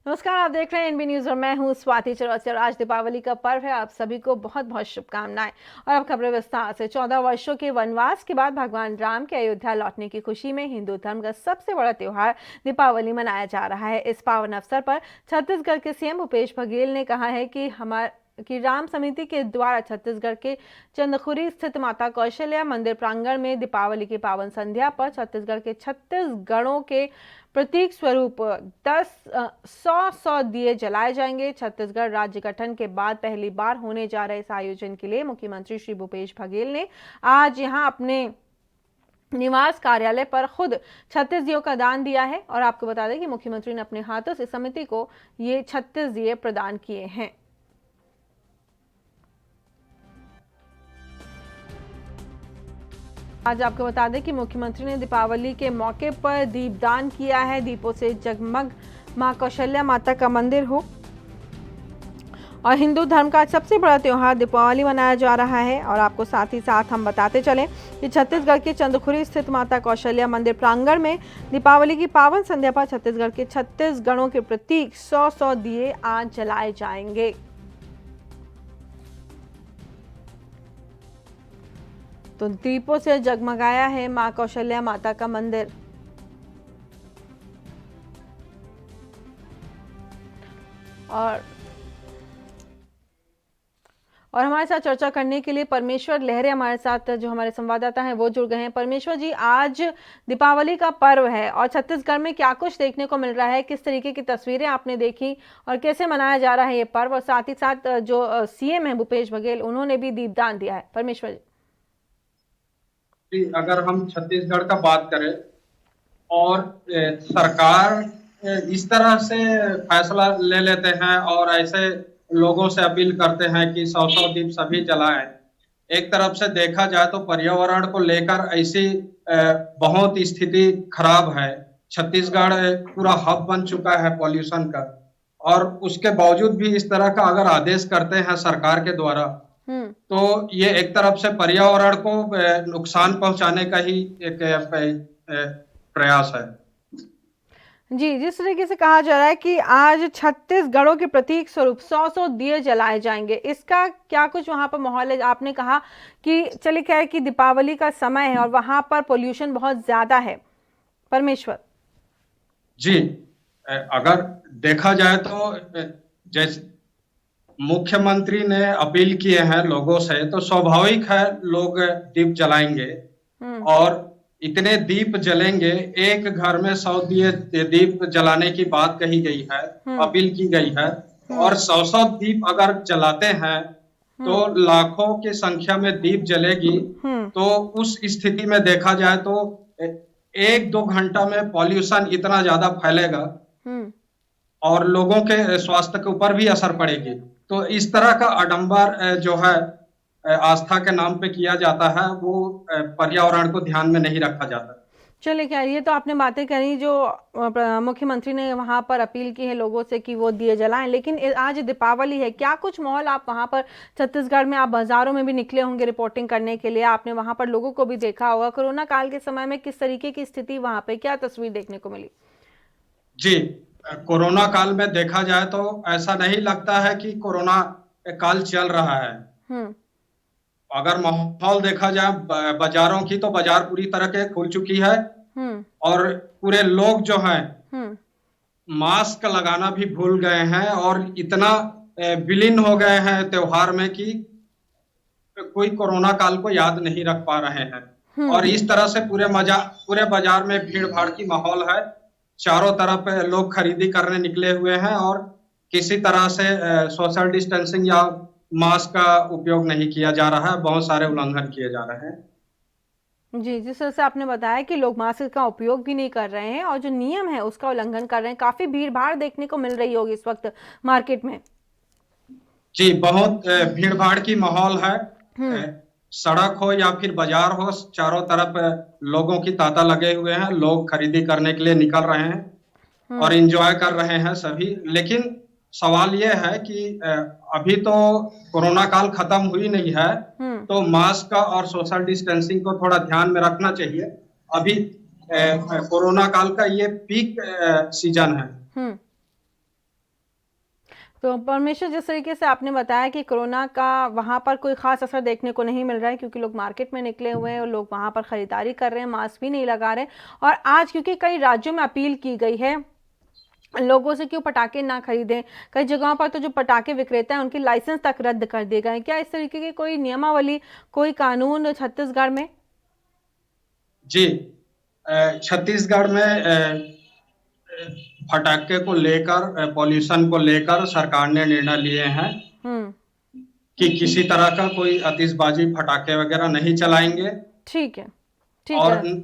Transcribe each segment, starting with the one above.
नमस्कार, आप देख रहे हैं एनबी न्यूज और मैं हूं स्वाति चौरसिया। आज दीपावली का पर्व है। आप सभी को बहुत बहुत शुभकामनाएं। और अब खबरें विस्तार से। 14 वर्षों के वनवास के बाद भगवान राम के अयोध्या लौटने की खुशी में हिंदू धर्म का सबसे बड़ा त्योहार दीपावली मनाया जा रहा है। इस पावन अवसर पर छत्तीसगढ़ के सीएम भूपेश बघेल ने कहा है कि राम समिति के द्वारा छत्तीसगढ़ के चंदखुरी स्थित माता कौशल्या मंदिर प्रांगण में दीपावली की पावन संध्या पर छत्तीसगढ़ के 36 गणों के प्रतीक स्वरूप 100 दिए जलाए जाएंगे। छत्तीसगढ़ राज्य गठन के बाद पहली बार होने जा रहे इस आयोजन के लिए मुख्यमंत्री श्री भूपेश बघेल ने आज यहां अपने निवास कार्यालय पर खुद 36 दियों का दान दिया है। और आपको बता दें कि मुख्यमंत्री ने अपने हाथों से समिति को ये 36 दिए प्रदान किए हैं। आज आपको बता दें कि मुख्यमंत्री ने दीपावली के मौके पर दीपदान किया है। दीपों से जगमग मां कौशल्या माता का मंदिर हो और हिंदू धर्म का सबसे बड़ा त्योहार दीपावली मनाया जा रहा है। और आपको साथ ही साथ हम बताते चलें कि छत्तीसगढ़ के चंदखुरी स्थित माता कौशल्या मंदिर प्रांगण में दीपावली की पावन संध्या पर छत्तीसगढ़ के 36 गणों के प्रतीक 100 दिए आज जलाए जाएंगे। तो दीपों से जगमगाया है मां कौशल्या माता का मंदिर। और हमारे साथ चर्चा करने के लिए परमेश्वर लहरे हमारे साथ जो हमारे संवाददाता हैं वो जुड़ गए हैं। परमेश्वर जी, आज दीपावली का पर्व है और छत्तीसगढ़ में क्या कुछ देखने को मिल रहा है, किस तरीके की तस्वीरें आपने देखी और कैसे मनाया जा रहा है ये पर्व, और साथ ही साथ जो सीएम है भूपेश बघेल उन्होंने भी दीपदान दिया है। परमेश्वर जी। अगर हम छत्तीसगढ़ का बात करें और सरकार इस तरह से फैसला ले लेते हैं और ऐसे लोगों से अपील करते हैं कि 100 दीप सभी जलाएं। एक तरफ से देखा जाए तो पर्यावरण को लेकर ऐसी बहुत स्थिति खराब है। छत्तीसगढ़ पूरा हब बन चुका है पॉल्यूशन का, और उसके बावजूद भी इस तरह का अगर आदेश करते हैं सरकार के द्वारा तो ये एक तरफ से पर्यावरण को नुकसान पहुंचाने का ही एक प्रयास है। जी, जिस तरीके से कहा जा रहा है कि आज 36 गणों के प्रतीक स्वरूप 100 दिए जलाए जाएंगे, इसका क्या कुछ वहां पर माहौल है? आपने कहा कि चलिए खैर कि दीपावली का समय है और वहां पर पोल्यूशन बहुत ज्यादा है। परमेश्वर जी, अगर देखा जाए तो जैसे मुख्यमंत्री ने अपील किए हैं लोगों से, तो स्वाभाविक है लोग दीप जलाएंगे। और इतने दीप जलेंगे, एक घर में 100 दीप जलाने की बात कही गई है, अपील की गई है। और 100 दीप अगर जलाते हैं तो लाखों की संख्या में दीप जलेगी। तो उस स्थिति में देखा जाए तो 1-2 घंटा में पॉल्यूशन इतना ज्यादा फैलेगा और लोगों के स्वास्थ्य के ऊपर भी असर पड़ेगी। तो इस तरह का आडंबर जो है आस्था के नाम पे किया जाता है, वो पर्यावरण को ध्यान में नहीं रखा जाता। चलिए खैर, ये तो आपने बातें करी जो मुख्यमंत्री ने वहां पर अपील की है लोगों से कि वो दिए जलाएं, लेकिन आज दीपावली है, क्या कुछ माहौल आप वहां पर छत्तीसगढ़ में, आप बाजारों में भी निकले होंगे रिपोर्टिंग करने के लिए, आपने वहां पर लोगों को भी देखा होगा। कोरोना काल के समय में किस तरीके की स्थिति वहां पे, क्या तस्वीर देखने को मिली? जी, कोरोना काल में देखा जाए तो ऐसा नहीं लगता है कि कोरोना काल चल रहा है। अगर माहौल देखा जाए बाजारों की, तो बाजार पूरी तरह के खुल चुकी है और पूरे लोग जो हैं मास्क लगाना भी भूल गए हैं और इतना विलीन हो गए हैं त्योहार में कि कोई कोरोना काल को याद नहीं रख पा रहे हैं। और इस तरह से पूरे बाजार में भीड़ भाड़ की माहौल है। चारों तरफ लोग खरीदी करने निकले हुए हैं और किसी तरह से सोशल डिस्टेंसिंग या मास्क का उपयोग नहीं किया जा रहा है, बहुत सारे उल्लंघन किए जा रहे हैं। जी, जिस तरह से आपने बताया कि लोग मास्क का उपयोग भी नहीं कर रहे हैं और जो नियम है उसका उल्लंघन कर रहे हैं, काफी भीड़ भाड़ देखने को मिल रही होगी इस वक्त मार्केट में। जी, बहुत भीड़ भाड़ की माहौल है। सड़क हो या फिर बाजार हो, चारों तरफ लोगों की तांता लगे हुए हैं। लोग खरीदी करने के लिए निकल रहे हैं और एंजॉय कर रहे हैं सभी। लेकिन सवाल यह है कि अभी तो कोरोना काल खत्म हुई नहीं है, तो मास्क का और सोशल डिस्टेंसिंग को थोड़ा ध्यान में रखना चाहिए। अभी कोरोना काल का ये पीक सीजन है। तो परमेश्वर, जिस तरीके से आपने बताया कि कोरोना का वहाँ पर कोई ख़ास असर देखने को नहीं मिल रहा है, क्योंकि लोग मार्केट में निकले हुए हैं और लोग वहाँ पर ख़रीदारी कर रहे हैं, मास्क भी नहीं लगा रहे। और आज क्योंकि कई राज्यों में अपील की गई है लोगों से कि वो पटाखे ना खरीदें, कई जगहों पर तो जो पटाखे विक्रेता हैं उनकी लाइसेंस तक रद्द कर दिए गए हैं। क्या इस तरीके की कोई नियमावली, कोई कानून छत्तीसगढ़ में? जी, छत्तीसगढ़ में फटाके को लेकर, पॉल्यूशन को लेकर सरकार ने निर्णय लिए हैं हम्म। कि किसी तरह का कोई आतिशबाजी, फटाके वगैरह नहीं चलाएंगे। ठीक है, ठीक और है।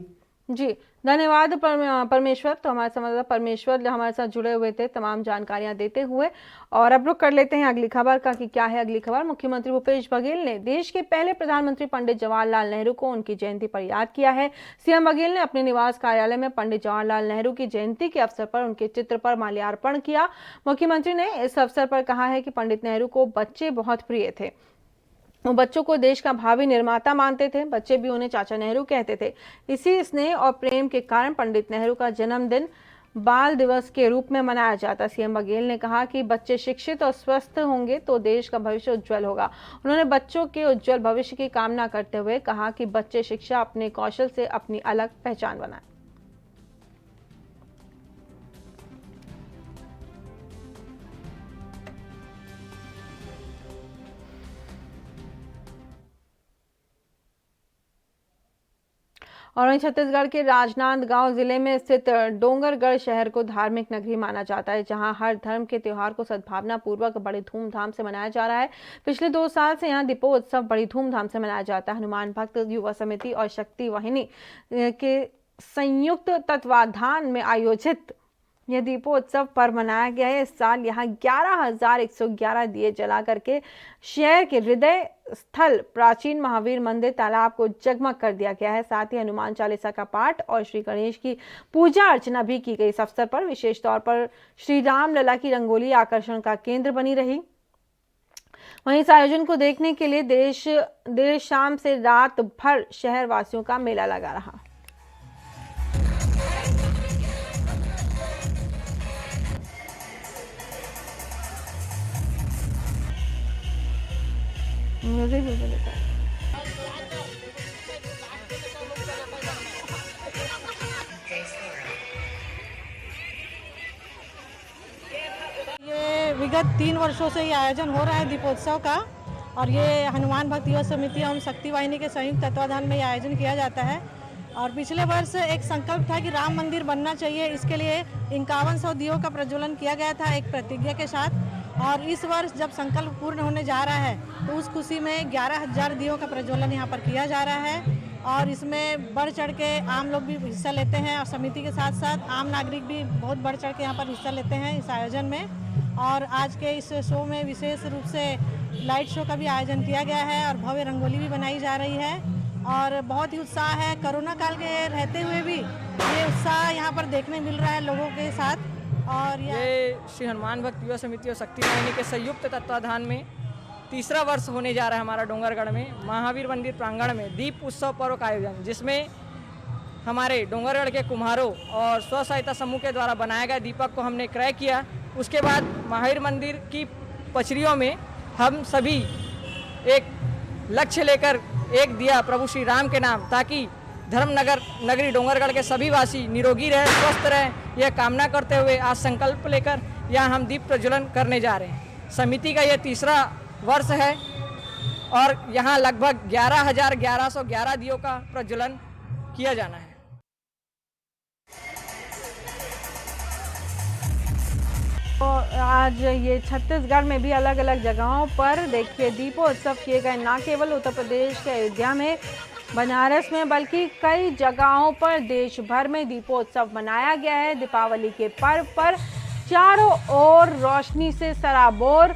जी, धन्यवाद परमेश्वर। तो हमारे संवाददाता परमेश्वर जो हमारे साथ जुड़े हुए थे तमाम जानकारियां देते हुए। और अब रुक कर लेते हैं अगली खबर का कि क्या है अगली खबर। मुख्यमंत्री भूपेश बघेल ने देश के पहले प्रधानमंत्री पंडित जवाहरलाल नेहरू को उनकी जयंती पर याद किया है। सीएम बघेल ने अपने निवास कार्यालय में पंडित जवाहरलाल नेहरू की जयंती के अवसर पर उनके चित्र पर माल्यार्पण किया। मुख्यमंत्री ने इस अवसर पर कहा है कि पंडित नेहरू को बच्चे बहुत प्रिय थे, वो बच्चों को देश का भावी निर्माता मानते थे, बच्चे भी उन्हें चाचा नेहरू कहते थे। इसी स्नेह और प्रेम के कारण पंडित नेहरू का जन्मदिन बाल दिवस के रूप में मनाया जाता। सीएम बघेल ने कहा कि बच्चे शिक्षित और स्वस्थ होंगे तो देश का भविष्य उज्जवल होगा। उन्होंने बच्चों के उज्जवल भविष्य की कामना करते हुए कहा कि बच्चे शिक्षा अपने कौशल से अपनी अलग पहचान बनाएं। और वहीं छत्तीसगढ़ के राजनांदगांव जिले में स्थित डोंगरगढ़ शहर को धार्मिक नगरी माना जाता है, जहां हर धर्म के त्योहार को सद्भावना पूर्वक बड़े धूमधाम से मनाया जा रहा है। पिछले 2 साल से यहां दीपोत्सव बड़ी धूमधाम से मनाया जाता है। हनुमान भक्त युवा समिति और शक्ति वाहिनी के संयुक्त तत्वाधान में आयोजित यह दीपोत्सव पर्व मनाया गया है। इस साल यहाँ 11,111 दिए जला करके शहर के हृदय स्थल प्राचीन महावीर मंदिर तालाब को जगमग कर दिया गया है। साथ ही हनुमान चालीसा का पाठ और श्री गणेश की पूजा अर्चना भी की गई। इस अवसर पर विशेष तौर पर श्री राम लला की रंगोली आकर्षण का केंद्र बनी रही। वहीं इस आयोजन को देखने के लिए देर शाम से रात भर शहर वासियों का मेला लगा रहा। म्यूजिक भी बजता है। ये विगत 3 वर्षों से ये आयोजन हो रहा है दीपोत्सव का, और ये हनुमान भक्त युवा समिति एवं शक्ति वाहिनी के संयुक्त तत्वाधान में ये आयोजन किया जाता है। और पिछले वर्ष एक संकल्प था कि राम मंदिर बनना चाहिए, इसके लिए 5100 दियों का प्रज्वलन किया गया था एक प्रतिज्ञा के साथ। और इस वर्ष जब संकल्प पूर्ण होने जा रहा है तो उस खुशी में 11,000 दियों का प्रज्वलन यहाँ पर किया जा रहा है। और इसमें बढ़ चढ़ के आम लोग भी हिस्सा लेते हैं, और समिति के साथ साथ आम नागरिक भी बहुत बढ़ चढ़ के यहाँ पर हिस्सा लेते हैं इस आयोजन में। और आज के इस शो में विशेष रूप से लाइट शो का भी आयोजन किया गया है और भव्य रंगोली भी बनाई जा रही है, और बहुत ही उत्साह है। कोरोना काल के रहते हुए भी ये उत्साह यहाँ पर देखने मिल रहा है लोगों के साथ। और ये श्री हनुमान भक्त युवा समिति और शक्ति वाहिनी के संयुक्त तत्वाधान में तीसरा वर्ष होने जा रहा है हमारा डोंगरगढ़ में महावीर मंदिर प्रांगण में दीप उत्सव पर्व का आयोजन, जिसमें हमारे डोंगरगढ़ के कुम्हारों और स्व सहायता समूह के द्वारा बनाया गया दीपक को हमने क्रय किया। उसके बाद महावीर मंदिर की पचरियों में हम सभी एक लक्ष्य लेकर एक दिया प्रभु श्री राम के नाम, ताकि धर्मनगर नगरी डोंगरगढ़ के सभी वासी निरोगी रहे, स्वस्थ रहे, यह कामना करते हुए आज संकल्प लेकर यहाँ हम दीप प्रज्वलन करने जा रहे हैं। समिति का यह तीसरा वर्ष है और यहाँ लगभग 11,1111 दियों का प्रज्वलन किया जाना है। तो आज ये छत्तीसगढ़ में भी अलग अलग जगहों पर देखिए दीपोत्सव किए गए, ना केवल उत्तर प्रदेश के अयोध्या में, बनारस में, बल्कि कई जगहों पर देश भर में दीपोत्सव मनाया गया है। दीपावली के पर्व पर चारों ओर रोशनी से सराबोर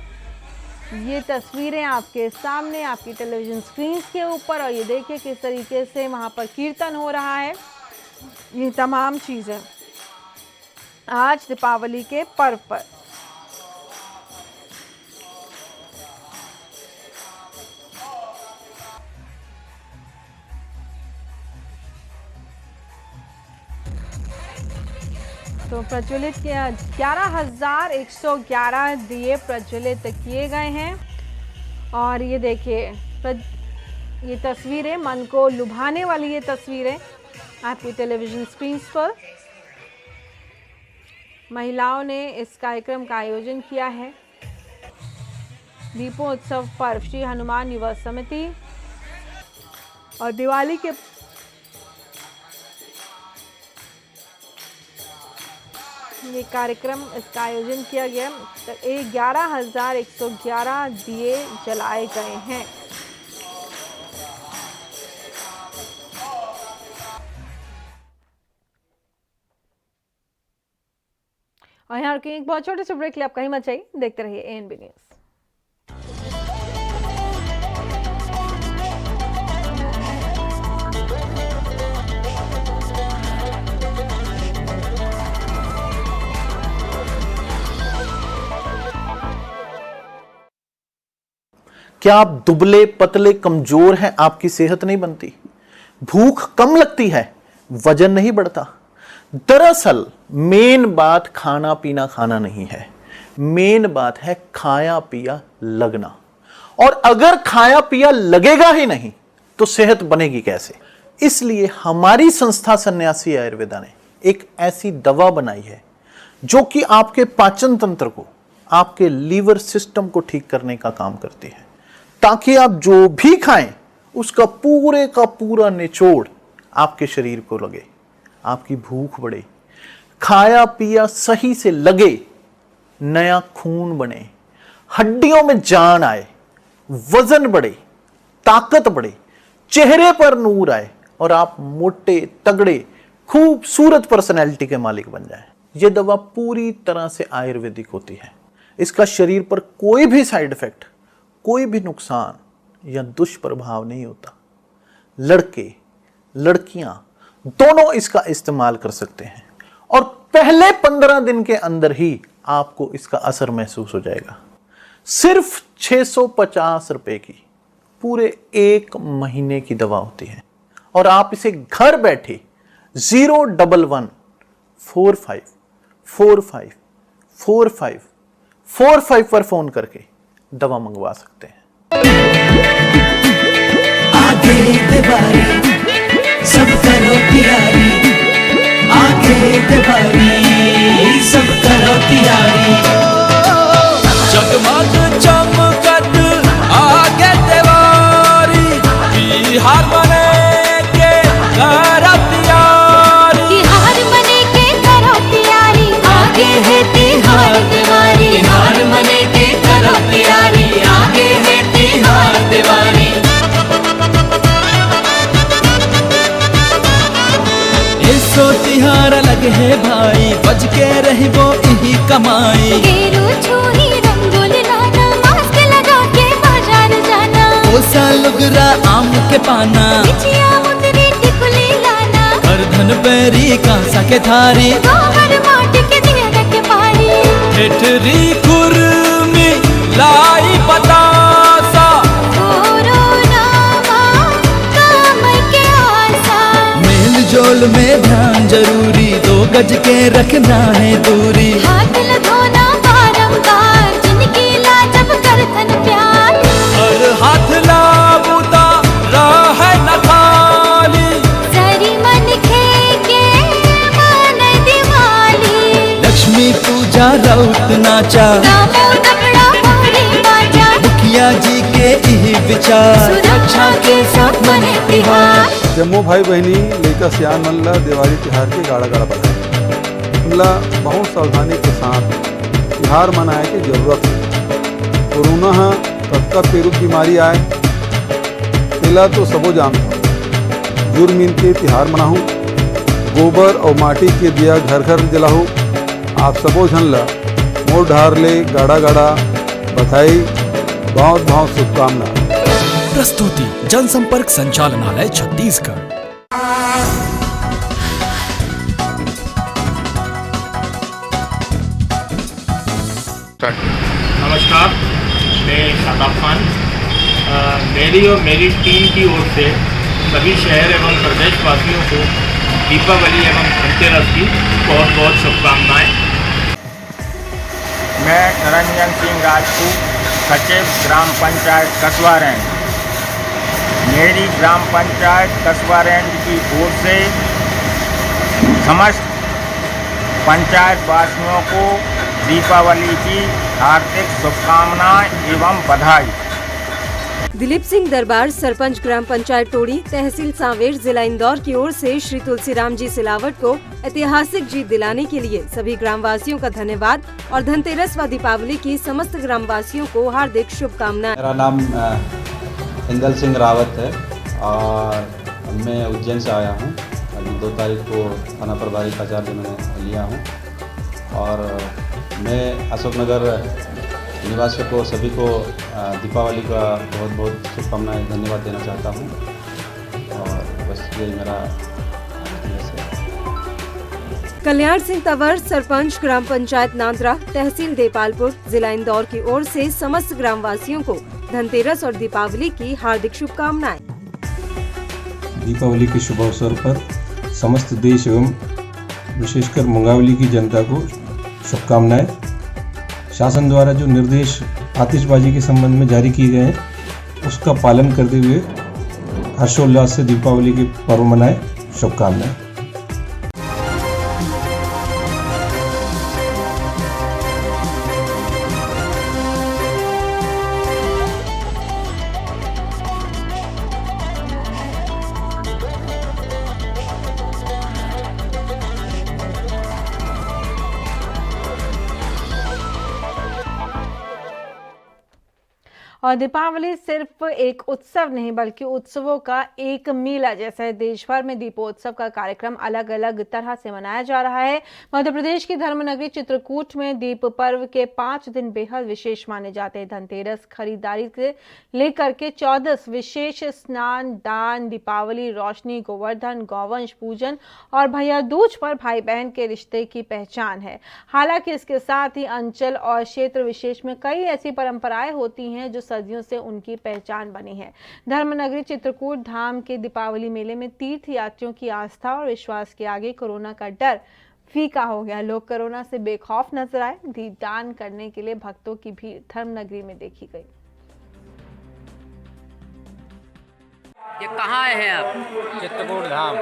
ये तस्वीरें आपके सामने, आपकी टेलीविजन स्क्रीन के ऊपर, और ये देखिए किस तरीके से वहाँ पर कीर्तन हो रहा है। ये तमाम चीज़ें आज दीपावली के पर्व पर। तो प्रज्वलित किया 11,111 दिए प्रज्वलित किए गए हैं। और ये देखिए ये तस्वीरें, मन को लुभाने वाली ये तस्वीरें आपकी टेलीविजन स्क्रीन पर। महिलाओं ने इस कार्यक्रम का आयोजन किया है। दीपोत्सव पर्व श्री हनुमान युवा समिति और दिवाली के ये कार्यक्रम, इसका आयोजन किया गया। 11,111 दिए जलाए गए हैं। और यहाँ रुकिए एक बहुत छोटे से ब्रेक ले, आप कहीं मत जाइए, देखते रहिए एएनबी न्यूज़। क्या आप दुबले पतले कमजोर हैं? आपकी सेहत नहीं बनती, भूख कम लगती है, वजन नहीं बढ़ता। दरअसल मेन बात खाना पीना खाना नहीं है, मेन बात है खाया पिया लगना। और अगर खाया पिया लगेगा ही नहीं तो सेहत बनेगी कैसे? इसलिए हमारी संस्था सन्यासी आयुर्वेदा ने एक ऐसी दवा बनाई है जो कि आपके पाचन तंत्र को, आपके लीवर सिस्टम को ठीक करने का काम करती है, ताकि आप जो भी खाएं उसका पूरे का पूरा निचोड़ आपके शरीर को लगे, आपकी भूख बढ़े, खाया पिया सही से लगे, नया खून बने, हड्डियों में जान आए, वजन बढ़े, ताकत बढ़े, चेहरे पर नूर आए और आप मोटे तगड़े खूबसूरत पर्सनैलिटी के मालिक बन जाएं। यह दवा पूरी तरह से आयुर्वेदिक होती है। इसका शरीर पर कोई भी साइड इफेक्ट, कोई भी नुकसान या दुष्प्रभाव नहीं होता। लड़के लड़कियां दोनों इसका इस्तेमाल कर सकते हैं और पहले 15 दिन के अंदर ही आपको इसका असर महसूस हो जाएगा। सिर्फ 650 रुपए की पूरे 1 महीने की दवा होती है और आप इसे घर बैठे 01145454545 पर फोन करके दवा मंगवा सकते हैं। आगे दिवाली सब करो तैयारी, आगे दिवाली सब करो तैयारी। जगमग चमकत आगे दिवाली, बिहार बने के करो तैयारी, बिहार बने के करो तैयारी। आगे है बिहार दिवाली, बिहार बने के करो तैयारी। आगे है बिहार दिवाली। सो तिहार लगे है भाई, बज के रही वो यही कमाई। गेरू छुरी रंगोल लाना, मास्क लगा के बाजार जाना। ओ सालुगरा आम के पाना, बिछिया मुंदरी टिकुली लाना। हर धन पैरी कांसा के थारी, गोबर माटी के दिया के पारी। ठेठरी खुरमी लाई बतासा, कोरोना काम के आसा। मेल जोल में ध्यान जरूरी, 2 गज के रखना है दूरी। हाथ लगाना बारंबार, जिनकी लाजब करतन प्यार। हर हाथ लाबुता रह न खाली, सरी मन के मान दिवाली। लक्ष्मी पूजा राउत नाचा, गामो दबड़ा भोरी बाजा। मुखिया जी के यही विचार, सुरक्षा के साथ मने त्योहार। जम्मू भाई बहनी लेकर सियान मन ला दिवाली तिहार के गाड़ा गाड़ा बधाई। हमला बहुत सावधानी के साथ तिहार मनाए के जरूरत है। कोरोना है कतका पेरू बीमारी आए तेला तो सबो जानता। जुर मिल के तिहार मनाहूँ, गोबर और माटी के दिया घर घर जलाहूँ। आप सबो झन ला मोर ढार ले गाड़ा गाड़ा बधाई, बहुत बहुत शुभकामना। प्रस्तुति जनसंपर्क संचालनालय छत्तीसगढ़। नमस्कार, मैं शादाब खान। मेरी और मेरी टीम की ओर से सभी शहर एवं प्रदेशवासियों को दीपावली एवं धनतेरस की बहुत बहुत शुभकामनाएं। मैं निरंजन सिंह राजपूत, सचिव ग्राम पंचायत कस्बा रेंज। मेरी ग्राम पंचायत कस्बा रेंज की ओर से समस्त पंचायत वासियों को दीपावली की हार्दिक शुभकामनाएं एवं बधाई। दिलीप सिंह दरबार, सरपंच ग्राम पंचायत टोड़ी, तहसील सांवेर, जिला इंदौर की ओर से श्री तुलसीराम जी सिलावट को ऐतिहासिक जीत दिलाने के लिए सभी ग्रामवासियों का धन्यवाद और धनतेरस व दीपावली की समस्त ग्रामवासियों को हार्दिक शुभकामनाएं। मेरा नाम इंदल सिंह रावत है और मैं उज्जैन से आया हूँ। अभी 2 तारीख को थाना प्रभारी का चार्ज मैंने लिया हूँ और मैं अशोकनगर निवासियों को सभी को दीपावली का बहुत बहुत शुभकामनाएं धन्यवाद देना चाहता हूँ और बस यही मेरा कल्याण सिंह तंवर, सरपंच ग्राम पंचायत नांदरा, तहसील देपालपुर, जिला इंदौर की ओर से समस्त ग्रामवासियों को धनतेरस और दीपावली की हार्दिक शुभकामनाएं। दीपावली के शुभ अवसर पर समस्त देश एवं विशेषकर मुंगावली की जनता को शुभकामनाएं। शासन द्वारा जो निर्देश आतिशबाजी के संबंध में जारी किए गए हैं उसका पालन करते हुए हर्षोल्लास से दीपावली के पर्व मनाएं। शुभकामनाएं। और दीपावली सिर्फ एक उत्सव नहीं बल्कि उत्सवों का एक मेला जैसा है। देश भर में दीपोत्सव का कार्यक्रम अलग अलग तरह से मनाया जा रहा है। मध्य प्रदेश की धर्मनगरी चित्रकूट में दीप पर्व के 5 दिन बेहद विशेष माने जाते हैं। धनतेरस खरीदारी से लेकर के 14 विशेष स्नान, दान, दीपावली, रोशनी, गोवर्धन, गौवंश पूजन और भैया दूज पर भाई बहन के रिश्ते की पहचान है। हालांकि इसके साथ ही अंचल और क्षेत्र विशेष में कई ऐसी परंपराएं होती हैं जो सदियों से उनकी पहचान बनी है। धर्मनगरी चित्रकूट धाम के दीपावली मेले में तीर्थ यात्रियों की आस्था और विश्वास के आगे कोरोना का डर फीका हो गया। लोग कोरोना से बेखौफ नजर आए। दीपदान करने के लिए भक्तों की भीड़ धर्मनगरी में देखी गई। ये कहाँ आए हैं आप? चित्रकूट धाम।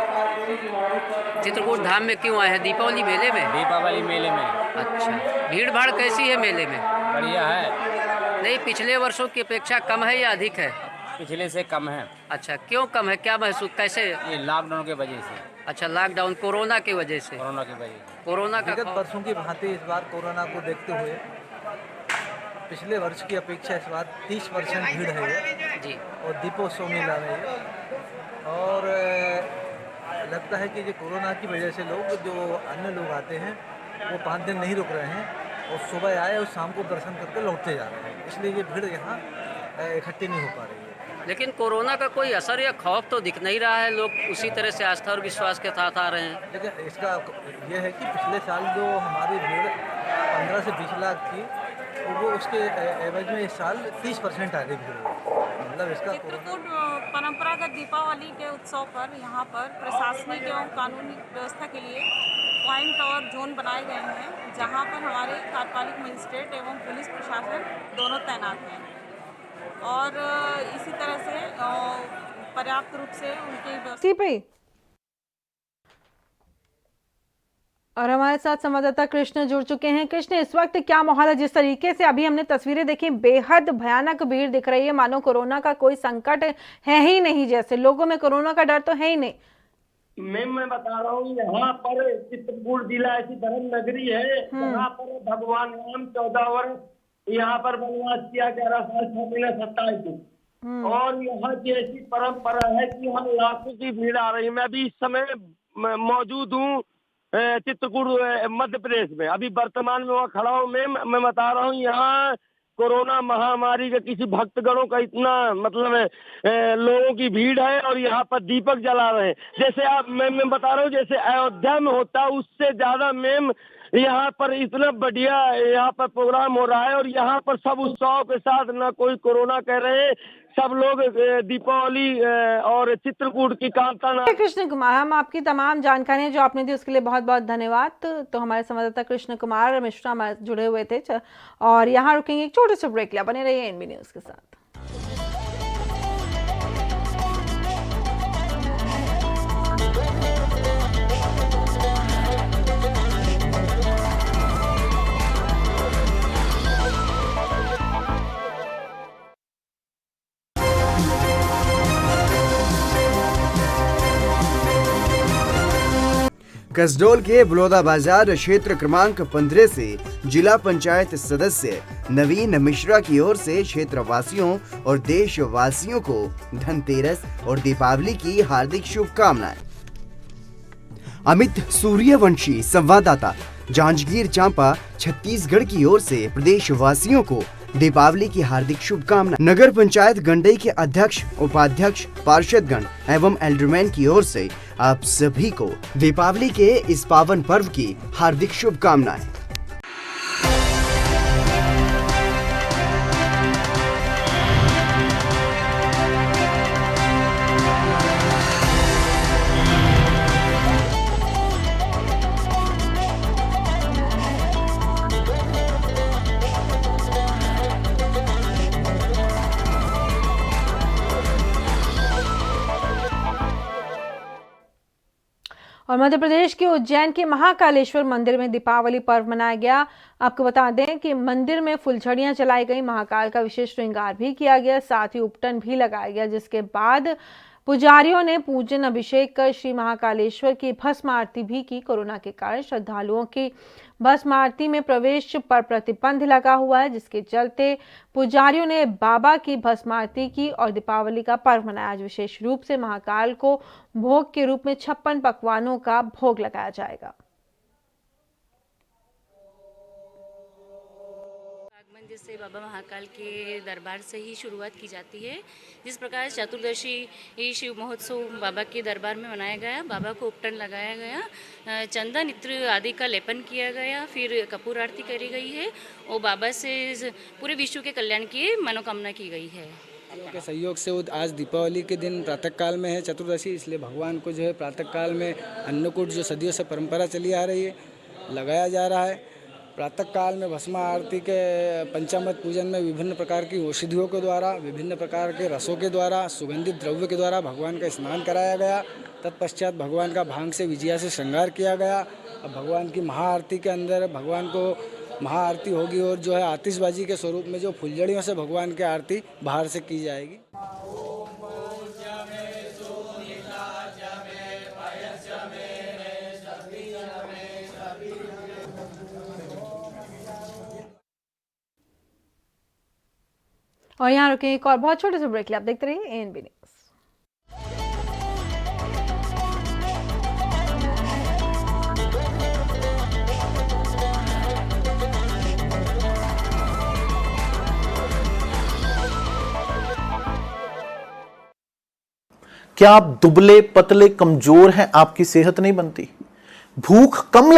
चित्रकूट धाम में क्यों आए हैं? दीपावली मेले में? दीपावली मेले में। अच्छा, भीड़ भाड़ कैसी है मेले में? बढ़िया है। नहीं, पिछले वर्षों की अपेक्षा कम है या अधिक है? पिछले से कम है। अच्छा, क्यों कम है? क्या महसूस, कैसे? ये लॉकडाउन के वजह से। अच्छा, लॉकडाउन, कोरोना की वजह से? कोरोना की वजह से। कोरोना का विगत वर्षों की भांति इस बार कोरोना को देखते हुए पिछले वर्ष की अपेक्षा इस बार 30% भीड़ है ये जी। और दीपोत्सव मेला में ये और लगता है कि ये कोरोना की वजह से लोग जो अन्य लोग आते हैं वो 5 दिन नहीं रुक रहे हैं और सुबह आए और शाम को दर्शन करके लौटते जा रहे हैं, इसलिए ये भीड़ यहाँ इकट्ठी नहीं हो पा रही है। लेकिन कोरोना का कोई असर या खौफ तो दिख नहीं रहा है। लोग उसी तरह से आस्था और विश्वास के साथ आ रहे हैं। लेकिन इसका ये है कि पिछले साल जो हमारी भीड़ 15 से 20 लाख थी तो वो उसके एवज में इस साल 30% आ गई भीड़। मतलब इसका परंपरागत दीपावली के उत्सव पर यहाँ पर प्रशासनिक एवं कानूनी व्यवस्था के लिए पॉइंट और जोन बनाए गए हैं, जहाँ पर हमारे कार्यपालिक मजिस्ट्रेट एवं पुलिस प्रशासन दोनों तैनात हैं और इसी तरह से पर्याप्त रूप से उनकी और हमारे साथ संवाददाता कृष्ण जुड़ चुके हैं। कृष्ण, इस वक्त क्या माहौल है? जिस तरीके से अभी हमने तस्वीरें देखी, बेहद भयानक भीड़ दिख रही है, मानो कोरोना का कोई संकट है ही नहीं, जैसे लोगों में कोरोना का डर तो है ही नहीं। मैं बता रहा हूँ, यहाँ पर चित्रकूट जिला ऐसी धर्म नगरी है जहाँ पर भगवान राम 14 वर्ष यहाँ पर वनवास किया 11 साल 6 महीने 27 दिन और यहाँ की ऐसी परंपरा है कि यहाँ लाखों की भीड़ आ रही है। मैं अभी इस समय मौजूद हूँ चित्रकूट मध्य प्रदेश में, अभी वर्तमान में वहाँ खड़ा हूँ। मैं बता रहा हूँ यहाँ कोरोना महामारी के किसी भक्तगणों का इतना मतलब लोगों की भीड़ है और यहाँ पर दीपक जला रहे हैं। जैसे आप मैं बता रहा हूँ जैसे अयोध्या में होता है उससे ज्यादा मेम यहाँ पर इतना बढ़िया यहाँ पर प्रोग्राम हो रहा है और यहाँ पर सब उत्साह के साथ, ना कोई कोरोना कह रहे हैं, सब लोग दीपावली और चित्रकूट की कामना। कृष्ण कुमार, हम आपकी तमाम जानकारियां जो आपने दी उसके लिए बहुत बहुत धन्यवाद। तो हमारे संवाददाता कृष्ण कुमार मिश्रा हमारे जुड़े हुए थे और यहाँ रुकेंगे एक छोटे से ब्रेक लिया। बने रहिए एनबी न्यूज के साथ। कसडोल के बलौदा बाजार क्षेत्र क्रमांक 15 से जिला पंचायत सदस्य नवीन मिश्रा की ओर से क्षेत्रवासियों और देशवासियों को धनतेरस और दीपावली की हार्दिक शुभकामनाएं। अमित सूर्यवंशी, संवाददाता, जांजगीर चांपा, छत्तीसगढ़ की ओर से प्रदेशवासियों को दीपावली की हार्दिक शुभकामनाएं। नगर पंचायत गंडई के अध्यक्ष, उपाध्यक्ष, पार्षदगण एवं एल्डरमैन की ओर से आप सभी को दीपावली के इस पावन पर्व की हार्दिक शुभकामनाएं। और मध्य प्रदेश के उज्जैन के महाकालेश्वर मंदिर में दीपावली पर्व मनाया गया। आपको बता दें कि मंदिर में फुलझड़ियां जलाई गई, महाकाल का विशेष श्रृंगार भी किया गया, साथ ही उपटन भी लगाया गया, जिसके बाद पुजारियों ने पूजन अभिषेक कर श्री महाकालेश्वर की भस्म आरती भी की। कोरोना के कारण श्रद्धालुओं की भस्म आरती में प्रवेश पर प्रतिबंध लगा हुआ है, जिसके चलते पुजारियों ने बाबा की भस्म आरती की और दीपावली का पर्व मनाया। आज विशेष रूप से महाकाल को भोग के रूप में 56 पकवानों का भोग लगाया जाएगा। से बाबा महाकाल के दरबार से ही शुरुआत की जाती है। जिस प्रकार चतुर्दशी शिव महोत्सव बाबा के दरबार में मनाया गया, बाबा को उपटन लगाया गया, चंदन इत्र आदि का लेपन किया गया, फिर कपूर आरती करी गई है और बाबा से पूरे विश्व के कल्याण की मनोकामना की गई है। के सहयोग से आज दीपावली के दिन प्रातःकाल में है चतुर्दशी, इसलिए भगवान को जो है प्रातःकाल में अन्नकूट जो सदियों से परंपरा चली आ रही है लगाया जा रहा है। प्रातःकाल में भस्मा आरती के पंचामृत पूजन में विभिन्न प्रकार की औषधियों के द्वारा, विभिन्न प्रकार के रसों के द्वारा, सुगंधित द्रव्य के द्वारा भगवान का स्नान कराया गया। तत्पश्चात भगवान का भांग से विजया से श्रृंगार किया गया। अब भगवान की महाआरती के अंदर भगवान को महाआरती होगी और जो है आतिशबाजी के स्वरूप में जो फुलझड़ियों से भगवान की आरती बाहर से की जाएगी। और यहाँ रुके एक और बहुत छोटे से ब्रेक लिया। आप देखते रहिए एएनबी न्यूज। क्या आप दुबले पतले कमजोर हैं, आपकी सेहत नहीं बनती, भूख कम